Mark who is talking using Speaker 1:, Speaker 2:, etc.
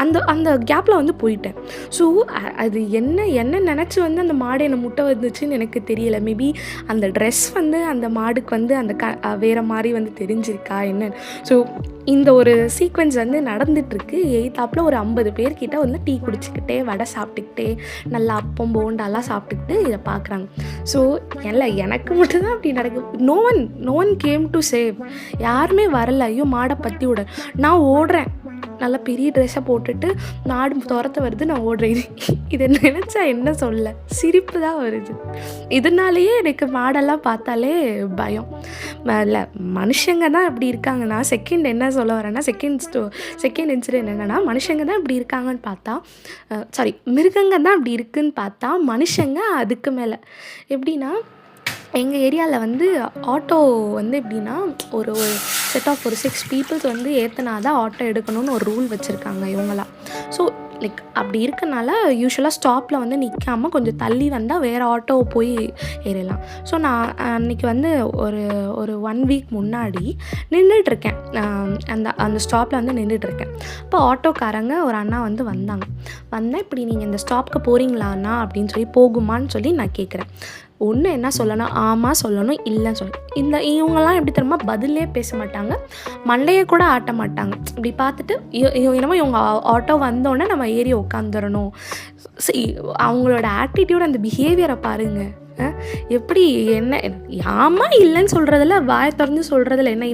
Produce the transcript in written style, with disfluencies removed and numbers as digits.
Speaker 1: அந்த அந்த கேப்பில் வந்து போயிட்டேன். ஸோ அது என்ன நினச்சி வந்து அந்த மாடு என்னை முட்டை வந்துச்சுன்னு எனக்கு தெரியலை. மேபி அந்த ட்ரெஸ் வந்து அந்த மாடுக்கு வந்து அந்த வேறு மாதிரி வந்து தெரிஞ்சிருக்கா என்னன்னு. ஸோ இந்த ஒரு சீக்வென்ஸ் வந்து நடந்துகிட்ருக்கு. எய்த்தாப்பில் ஒரு 50 பேர்கிட்ட வந்து டீ குடிச்சிக்கிட்டே வடை சாப்பிட்டுக்கிட்டே நல்லா அப்பம் போண்டாலாம் சாப்பிட்டுக்கிட்டு இதை பார்க்குறாங்க. ஸோ எனக்கு மட்டும்தான் அப்படி நடக்குது. No one came to save. யாருமே வரல. ஐயோ மாடை பற்றி விட நான் ஓடுறேன். நல்லா பெரிய ட்ரெஸ்ஸை போட்டுட்டு நாடு துரத்த வருது, நான் ஓடுறேன். இதை நினச்சா என்ன சொல்ல, சிரிப்பு தான் வருது. இதனாலேயே எனக்கு மாடெல்லாம் பார்த்தாலே பயம். இல்லை மனுஷங்க தான் இப்படி இருக்காங்கன்னா, செகண்ட் என்ன சொல்ல வரேன்னா, செகண்ட் இன்சிடென்ட் என்னென்னா, மனுஷங்க தான் இப்படி இருக்காங்கன்னு பார்த்தா மிருகங்க தான் இப்படி இருக்குன்னு பார்த்தா மனுஷங்க அதுக்கு மேலே. எப்படின்னா எங்கள் ஏரியாவில் வந்து ஆட்டோ வந்து எப்படின்னா ஒரு செட் ஆஃப் ஒரு 6 பீப்புள்ஸ் வந்து ஏற்றினா தான் ஆட்டோ எடுக்கணும்னு ஒரு ரூல் வச்சுருக்காங்க இவங்களாம். ஸோ அப்படி இருக்கனால யூஸ்வலாக ஸ்டாப்பில் வந்து நிற்காமல் கொஞ்சம் தள்ளி வந்தால் வேறு ஆட்டோ போய் ஏறலாம். ஸோ நான் அன்றைக்கி வந்து ஒரு 1 வீக் முன்னாடி நின்றுட்டுருக்கேன். அந்த ஸ்டாப்பில் வந்து நின்றுட்டுருக்கேன். அப்போ ஆட்டோக்காரங்க ஒரு அண்ணா வந்து வந்தால் இப்படி நீங்கள் இந்த ஸ்டாப்புக்கு போகிறீங்களாண்ணா அப்படின்னு சொல்லி போகுமான்னு சொல்லி நான் கேட்குறேன். ஒன்று என்ன சொல்லணும், ஆமாம் சொல்லணும், இல்லைன்னு சொல்லணும். இவங்கெல்லாம் எப்படி தெரியுமா, பதிலே பேச மாட்டாங்க, மண்டையை கூட ஆட்ட மாட்டாங்க. இப்படி பார்த்துட்டு என்னமோ இவங்க ஆட்டோ வந்தோடனே நம்ம ஏறி உட்காந்துடணும். அவங்களோட ஆட்டிடியூட், அந்த பிஹேவியரை பாருங்கள். எப்படி என்ன ஆமாம் இல்லைன்னு சொல்கிறதில்ல, வாயை திறந்து சொல்கிறதில்ல என்ன